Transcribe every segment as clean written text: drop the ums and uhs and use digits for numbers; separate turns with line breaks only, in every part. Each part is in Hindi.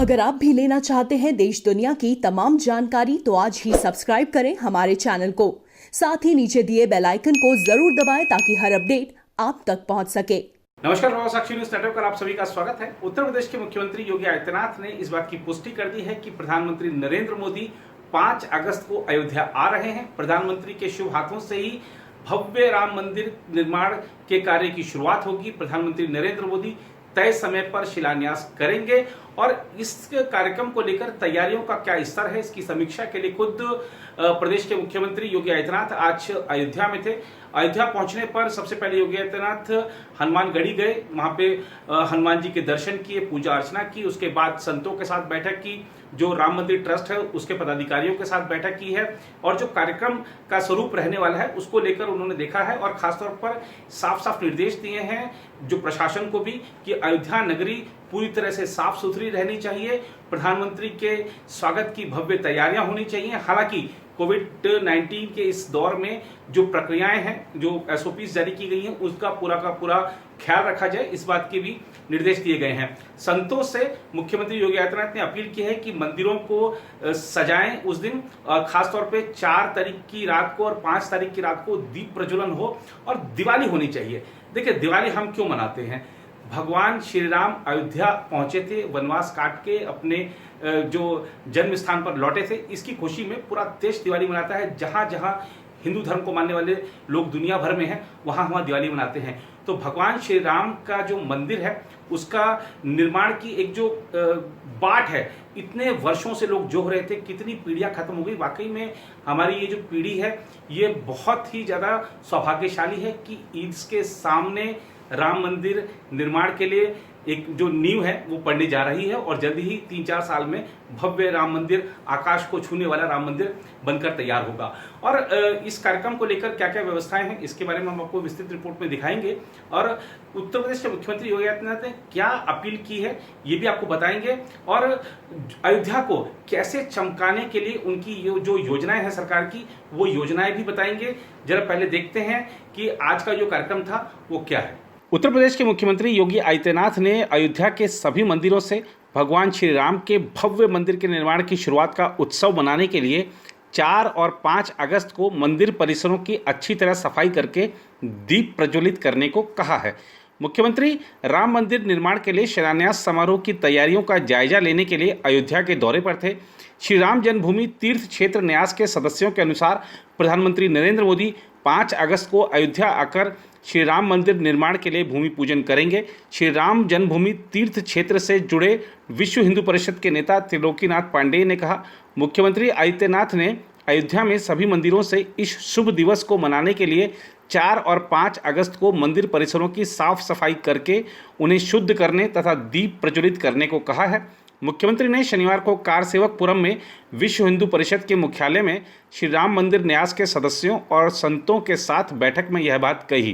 अगर आप भी लेना चाहते हैं देश दुनिया की तमाम जानकारी तो आज ही सब्सक्राइब करें हमारे चैनल को। साथ ही नीचे दिए बेल आइकन को जरूर दबाएं ताकि हर अपडेट आप तक पहुंच सके।
नमस्कार, साक्षी न्यूज नेटवर्क पर आप सभी का स्वागत है। उत्तर प्रदेश के मुख्यमंत्री योगी आदित्यनाथ ने इस बात की पुष्टि कर दी है कि प्रधानमंत्री नरेंद्र मोदी 5 अगस्त को अयोध्या आ रहे हैं। प्रधानमंत्री के शुभ हाथों से ही भव्य राम मंदिर निर्माण के कार्य की शुरुआत होगी। प्रधानमंत्री नरेंद्र मोदी तय समय पर शिलान्यास करेंगे और इस कार्यक्रम को लेकर तैयारियों का क्या स्तर है, इसकी समीक्षा के लिए खुद प्रदेश के मुख्यमंत्री योगी आदित्यनाथ आज अयोध्या में थे। अयोध्या पहुंचने पर सबसे पहले योगी आदित्यनाथ हनुमानगढ़ी गए, वहां पे हनुमान जी के दर्शन किए, पूजा अर्चना की। उसके बाद संतों के साथ बैठक की, जो राम मंदिर ट्रस्ट है उसके पदाधिकारियों के साथ बैठक की है और जो कार्यक्रम का स्वरूप रहने वाला है उसको लेकर उन्होंने देखा है और खासतौर पर साफ साफ निर्देश दिए हैं जो प्रशासन को भी कि अयोध्या नगरी पूरी तरह से साफ सुथरी रहनी चाहिए। प्रधानमंत्री के स्वागत की भव्य तैयारियां होनी चाहिए। हालांकि कोविड-19 के इस दौर में जो प्रक्रियाएं हैं, जो एसओपीज जारी की गई हैं, उसका पूरा का पूरा ख्याल रखा जाए, इस बात के भी निर्देश दिए गए हैं। संतों से मुख्यमंत्री योगी आदित्यनाथ ने अपील की है कि मंदिरों को सजाएं उस दिन, खासतौर पे 4 तारीख की रात को और 5 तारीख की रात को दीप प्रज्वलन हो और दिवाली होनी चाहिए। देखिए, दिवाली हम क्यों मनाते हैं? भगवान श्री राम अयोध्या पहुंचे थे, वनवास काट के अपने जो जन्म स्थान पर लौटे थे। इसकी खुशी में पूरा देश दिवाली मनाता है। जहां जहां हिंदू धर्म को मानने वाले लोग दुनिया भर में हैं, वहां वहां दिवाली मनाते हैं। तो भगवान श्री राम का जो मंदिर है उसका निर्माण की एक जो बाट है, इतने वर्षों से लोग जोह रहे थे, कितनी पीढ़ियां खत्म हो गई। वाकई में हमारी ये जो पीढ़ी है ये बहुत ही ज्यादा सौभाग्यशाली है कि इसके सामने राम मंदिर निर्माण के लिए एक जो नींव है वो पड़ने जा रही है और जल्दी ही 3-4 साल में भव्य राम मंदिर, आकाश को छूने वाला राम मंदिर बनकर तैयार होगा। और इस कार्यक्रम को लेकर क्या क्या व्यवस्थाएं हैं इसके बारे में हम आपको विस्तृत रिपोर्ट में दिखाएंगे और उत्तर प्रदेश के मुख्यमंत्री योगी आदित्यनाथ ने क्या अपील की है ये भी आपको बताएंगे और अयोध्या को कैसे चमकाने के लिए उनकी जो योजनाएं हैं सरकार की, वो योजनाएं भी बताएंगे। जरा पहले देखते हैं कि आज का जो कार्यक्रम था वो क्या है। उत्तर प्रदेश के मुख्यमंत्री योगी आदित्यनाथ ने अयोध्या के सभी मंदिरों से भगवान श्री राम के भव्य मंदिर के निर्माण की शुरुआत का उत्सव मनाने के लिए 4 और 5 अगस्त को मंदिर परिसरों की अच्छी तरह सफाई करके दीप प्रज्वलित करने को कहा है। मुख्यमंत्री राम मंदिर निर्माण के लिए शिलान्यास समारोह की तैयारियों का जायजा लेने के लिए अयोध्या के दौरे पर थे। श्री राम जन्मभूमि तीर्थ क्षेत्र न्यास के सदस्यों के अनुसार प्रधानमंत्री नरेंद्र मोदी 5 अगस्त को अयोध्या आकर श्री राम मंदिर निर्माण के लिए भूमि पूजन करेंगे। श्री राम जन्मभूमि तीर्थ क्षेत्र से जुड़े विश्व हिंदू परिषद के नेता त्रिलोकीनाथ पांडेय ने कहा, मुख्यमंत्री आदित्यनाथ ने अयोध्या में सभी मंदिरों से इस शुभ दिवस को मनाने के लिए 4 और 5 अगस्त को मंदिर परिसरों की साफ सफाई करके उन्हें शुद्ध करने तथा दीप प्रज्वलित करने को कहा है। मुख्यमंत्री ने शनिवार को कारसेवकपुरम में विश्व हिंदू परिषद के मुख्यालय में श्री राम मंदिर न्यास के सदस्यों और संतों के साथ बैठक में यह बात कही।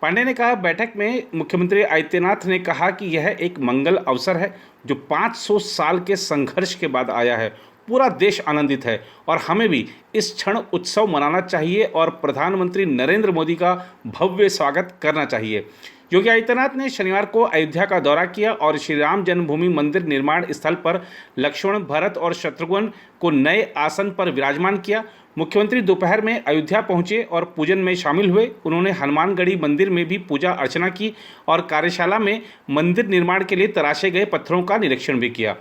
पांडे ने कहा, बैठक में मुख्यमंत्री आदित्यनाथ ने कहा कि यह एक मंगल अवसर है जो 500 साल के संघर्ष के बाद आया है। पूरा देश आनंदित है और हमें भी इस क्षण उत्सव मनाना चाहिए और प्रधानमंत्री नरेंद्र मोदी का भव्य स्वागत करना चाहिए। योगी आदित्यनाथ ने शनिवार को अयोध्या का दौरा किया और श्री राम जन्मभूमि मंदिर निर्माण स्थल पर लक्ष्मण, भरत और शत्रुघ्न को नए आसन पर विराजमान किया। मुख्यमंत्री दोपहर में अयोध्या पहुंचे और पूजन में शामिल हुए। उन्होंने हनुमानगढ़ी मंदिर में भी पूजा अर्चना की और कार्यशाला में मंदिर निर्माण के लिए तराशे गए पत्थरों का निरीक्षण भी किया।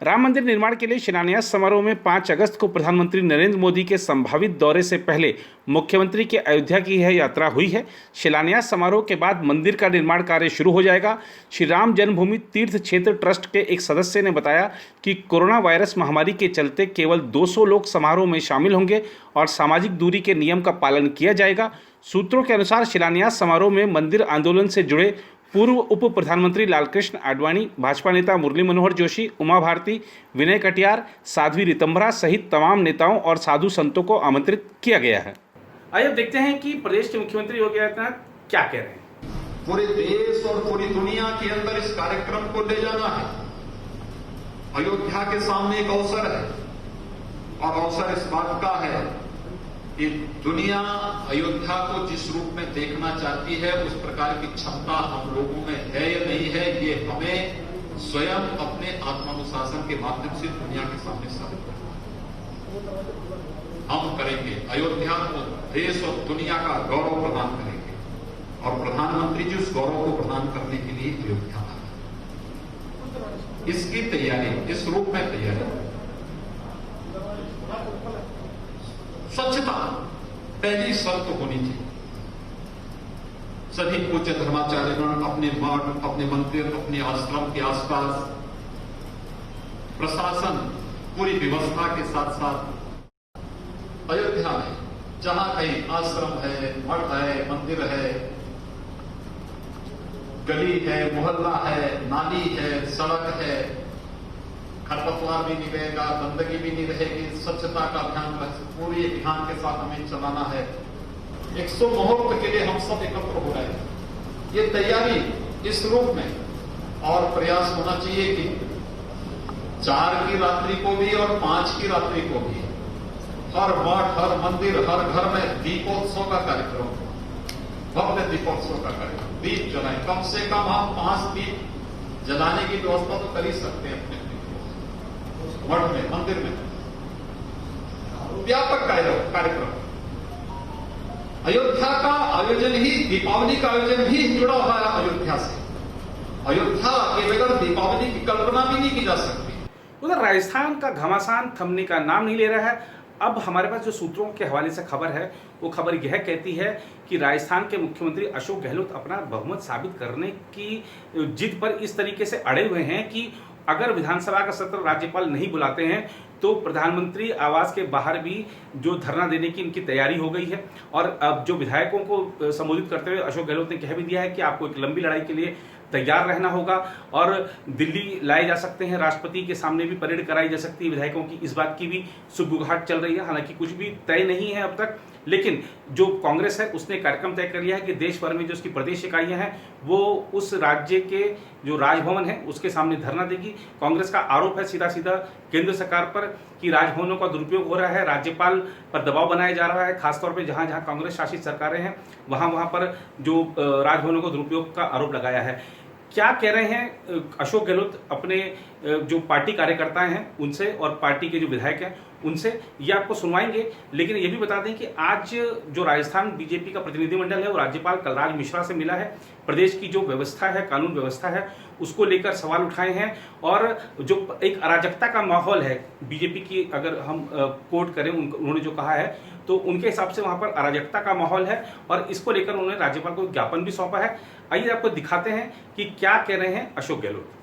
राम मंदिर निर्माण के लिए शिलान्यास समारोह में 5 अगस्त को प्रधानमंत्री नरेंद्र मोदी के संभावित दौरे से पहले मुख्यमंत्री के अयोध्या की यह यात्रा हुई है। शिलान्यास समारोह के बाद मंदिर का निर्माण कार्य शुरू हो जाएगा। श्री राम जन्मभूमि तीर्थ क्षेत्र ट्रस्ट के एक सदस्य ने बताया कि कोरोना वायरस महामारी के चलते केवल 200 लोग समारोह में शामिल होंगे और सामाजिक दूरी के नियम का पालन किया जाएगा। सूत्रों के अनुसार शिलान्यास समारोह में मंदिर आंदोलन से जुड़े पूर्व उप प्रधानमंत्री लालकृष्ण आडवाणी, भाजपा नेता मुरली मनोहर जोशी, उमा भारती, विनय कटियार, साध्वी रितंभरा सहित तमाम नेताओं और साधु संतों को आमंत्रित किया गया है। आइए देखते हैं कि प्रदेश के मुख्यमंत्री योगी आदित्यनाथ क्या कह रहे हैं।
पूरे देश और पूरी दुनिया के अंदर इस कार्यक्रम को ले जाना है। अयोध्या के सामने एक अवसर है और अवसर इस बात का है कि दुनिया अयोध्या को जिस रूप में देखना चाहती है उस प्रकार की क्षमता हम लोगों में है या नहीं है, ये हमें स्वयं अपने आत्मानुशासन के माध्यम से दुनिया के सामने साबित करें। हम करेंगे, अयोध्या को देश और दुनिया का गौरव प्रदान करेंगे और प्रधानमंत्री जी उस गौरव को प्रदान करने के लिए अयोध्या आए। इसकी तैयारी, इस रूप में तैयारी, स्वच्छता पहली शर्त होनी चाहिए। सभी पूज्य धर्माचार्यगण अपने मठ, अपने मंदिर, अपने आश्रम के आसपास, प्रशासन पूरी व्यवस्था के साथ साथ अयोध्या में जहां कहीं आश्रम है, मठ है, मंदिर है, गली है, मोहल्ला है, नाली है, सड़क है, खरपतवार भी नहीं रहेगा, गंदगी भी नहीं रहेगी, स्वच्छता का ध्यान पूरे ध्यान के साथ हमें चलाना है। 100 मुहूर्त के लिए हम सब एकत्र हो रहे हैं। ये तैयारी इस रूप में और प्रयास होना चाहिए कि 4 की रात्रि को भी और 5 की रात्रि को भी हर मठ, हर मंदिर, हर घर में दीपोत्सव का कार्यक्रम, भव्य दीपोत्सव का कार्यक्रम, दीप जलाएं। कम से कम हम 5 दीप जलाने की व्यवस्था तो कर ही सकते हैं अपने मठ में, मंदिर में। व्यापक कार्यक्रम। अयोध्या का आयोजन ही, दीपावली का आयोजन ही जुड़ा हुआ है अयोध्या से। अयोध्या के बगैर दीपावली की कल्पना भी नहीं की जा सकती।
उधर राजस्थान का घमासान थमने का नाम नहीं ले रहा है। अब हमारे पास जो सूत्रों के हवाले से खबर है, वो खबर यह कहती है कि राजस्थान के मुख्यमंत्री अशोक गहलोत अपना बहुमत साबित करने की जिद पर इस तरीके से अड़े हुए हैं कि अगर विधानसभा का सत्र राज्यपाल नहीं बुलाते हैं तो प्रधानमंत्री आवास के बाहर भी जो धरना देने की इनकी तैयारी हो गई है। और अब जो विधायकों को संबोधित करते हुए अशोक गहलोत ने कह भी दिया है कि आपको एक लंबी लड़ाई के लिए तैयार रहना होगा और दिल्ली लाए जा सकते हैं, राष्ट्रपति के सामने भी परेड कराई जा सकती है विधायकों की। इस बात की भी सुगबुगाहट चल रही है। हालांकि कुछ भी तय नहीं है अब तक, लेकिन जो कांग्रेस है उसने कार्यक्रम तय कर लिया है कि देश भर में जो उसकी प्रदेश इकाइयां हैं वो उस राज्य के जो राजभवन है उसके सामने धरना देगी। कांग्रेस का आरोप है सीधा सीधा केंद्र सरकार पर कि राजभवनों का दुरुपयोग हो रहा है, राज्यपाल पर दबाव बनाया जा रहा है। खासतौर पर जहां जहां कांग्रेस शासित सरकारें हैं वहां पर जो राजभवनों को दुरुपयोग का आरोप लगाया है। क्या कह रहे हैं अशोक गहलोत अपने जो पार्टी कार्यकर्ता हैं उनसे और पार्टी के जो विधायक हैं उनसे, ये आपको सुनवाएंगे। लेकिन ये भी बता दें कि आज जो राजस्थान बीजेपी का प्रतिनिधिमंडल है वो राज्यपाल कलराज मिश्रा से मिला है। प्रदेश की जो व्यवस्था है, कानून व्यवस्था है, उसको लेकर सवाल उठाए हैं और जो एक अराजकता का माहौल है बीजेपी की, अगर हम कोट करें उन्होंने जो कहा है तो उनके हिसाब से वहां पर अराजकता का माहौल है और इसको लेकर उन्होंने राज्यपाल को ज्ञापन भी सौंपा है। आइए आपको दिखाते हैं कि क्या कह रहे हैं अशोक गहलोत।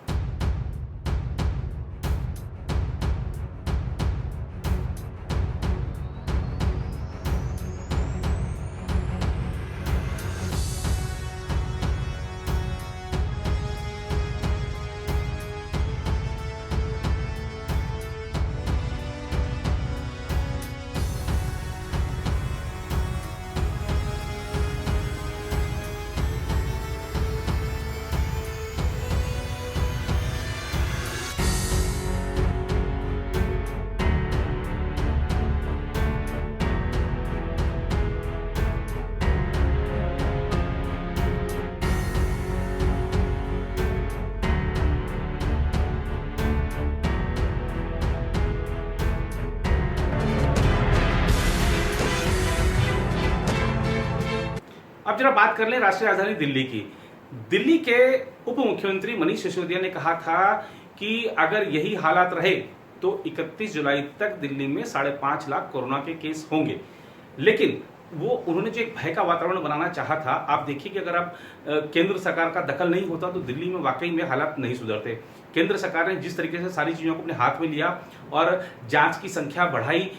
अब जरा बात कर लें राष्ट्रीय राजधानी दिल्ली की। दिल्ली के उप मुख्यमंत्री मनीष सिसोदिया ने कहा था कि अगर यही हालात रहे तो 31 जुलाई तक दिल्ली में 5.5 लाख कोरोना के केस होंगे। लेकिन वो उन्होंने जो एक भय का वातावरण बनाना चाहा था, आप देखिए कि अगर आप केंद्र सरकार का दखल नहीं होता तो दिल्ली में वाकई में हालात नहीं सुधरते। केंद्र सरकार ने जिस तरीके से सारी चीज़ों को अपने हाथ में लिया और जांच की संख्या बढ़ाई,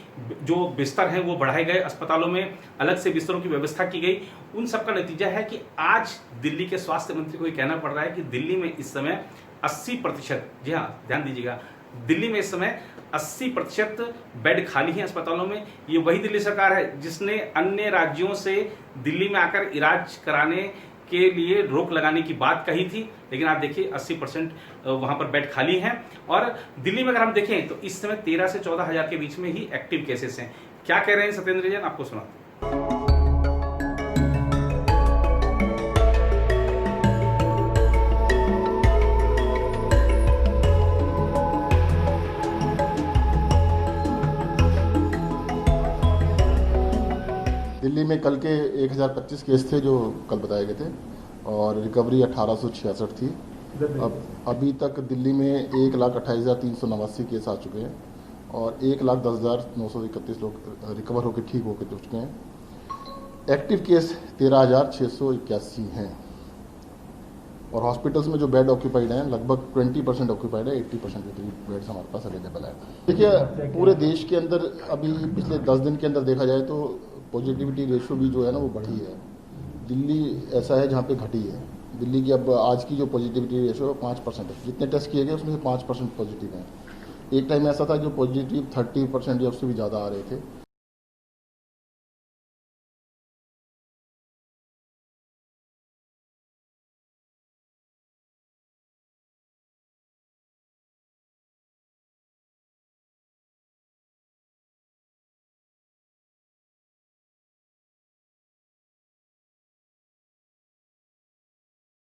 जो बिस्तर हैं वो बढ़ाए गए, अस्पतालों में अलग से बिस्तरों की व्यवस्था की गई, उन सब का नतीजा है कि आज दिल्ली के स्वास्थ्य मंत्री को ये कहना पड़ रहा है कि दिल्ली में इस समय 80%, जी हाँ ध्यान दीजिएगा, दिल्ली में इस समय 80% बेड खाली हैं अस्पतालों में। ये वही दिल्ली सरकार है जिसने अन्य राज्यों से दिल्ली में आकर इलाज कराने के लिए रोक लगाने की बात कही थी, लेकिन आप देखिए 80% वहां पर बेड खाली हैं। और दिल्ली में अगर हम देखें तो इस समय 13 से 14 हजार के बीच में ही एक्टिव केसेस हैं। क्या कह रहे हैं सत्येंद्र जैन, आपको सुनाते हैं।
दिल्ली में कल के 1025 केस थे जो कल बताए गए थे और रिकवरी 1866 थी। अब अभी तक दिल्ली में 1,28,389 केस आ चुके हैं और 1,10,931 लोग रिकवर होकर ठीक होकर हो चुके हैं। एक्टिव केस 13,681 हैं और हॉस्पिटल्स में जो बेड ऑक्यूपाइड हैं लगभग 20% ऑक्यूपाइड है, 80% के करीब बेड्स हमारे पास अवेलेबल है। देखिए पूरे देश के अंदर अभी पिछले 10 दिन के अंदर देखा जाए तो पॉजिटिविटी रेशियो भी जो है ना वो बढ़ी है। दिल्ली ऐसा है जहाँ पे घटी है। दिल्ली की अब आज की जो पॉजिटिविटी रेशियो 5% है। जितने टेस्ट किए गए उसमें से 5% पॉजिटिव हैं। एक टाइम ऐसा था जो पॉजिटिव 30% या उससे भी ज़्यादा आ रहे थे।